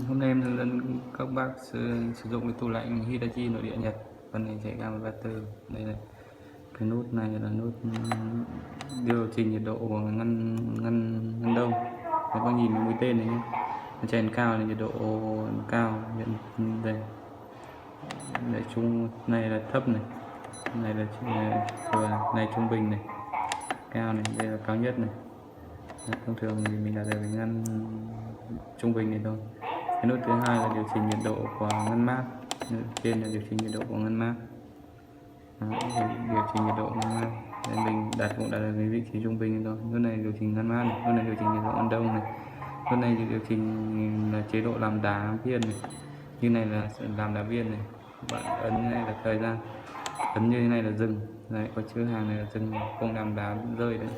Hôm nay em hướng dẫn các bác sử dụng cái tủ lạnh Hitachi nội địa Nhật. Phần này chạy Ga134. Đây là cái nút này là nút điều chỉnh nhiệt độ của ngăn ngăn ngăn đông. Các bác nhìn cái mũi tên này nhé, nó chèn cao là nhiệt độ cao, đây để trung này là thấp này, này là vừa, này trung bình này, cao này, đây là cao nhất này. Thông thường thì mình đặt ở cái ngăn trung bình này thôi. Cái nút thứ hai là điều chỉnh nhiệt độ của ngăn mát, trên là điều chỉnh nhiệt độ của ngăn mát. Đó, điều chỉnh nhiệt độ ngăn mát. Để mình cũng đặt ở cái vị trí trung bình thôi. Nút này điều chỉnh ngăn mát này, nút này điều chỉnh nhiệt độ ngăn đông này, nút này thì điều chỉnh là chế độ làm đá viên này, như này là làm đá viên này. Bạn ấn như này là thời gian, ấn như thế này là dừng. Đấy, có chữ hàng này là dừng, không làm đá rơi đấy.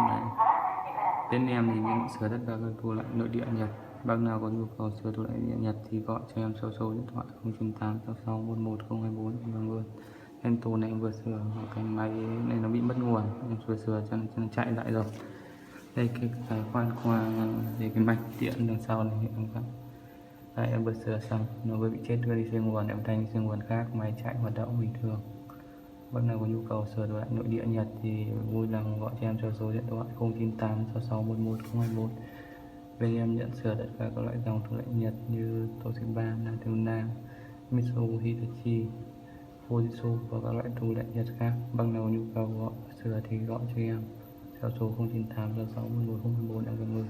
Đấy. Tên em thì em sửa tất cả các tủ lạnh nội địa Nhật. Bác nào có nhu cầu sửa tủ lạnh nội địa Nhật thì gọi cho em số điện thoại 098 66 11 024 vâng luôn. Em tủ này em vừa sửa, cái máy này nó bị mất nguồn, em vừa sửa cho nó chạy lại rồi. Đây cái khoan qua thì cái mạch điện đằng sau này em có. Đây em vừa sửa xong, nó vừa bị chết đưa đi xe nguồn, em thay xe nguồn khác, máy chạy hoạt động bình thường. Bác nào có nhu cầu sửa tủ lạnh nội địa Nhật thì vui lòng gọi cho em cho số điện thoại 098 66 11 024. Bên em nhận sửa tất cả các loại dòng tủ lạnh Nhật như Toshiba, Natuna, Mitsubishi, Hitachi, Fujitsu và các loại tủ lạnh Nhật khác. Bác nào có nhu cầu gọi sửa thì gọi cho em theo số 098 66 11 024 em cảm ơn.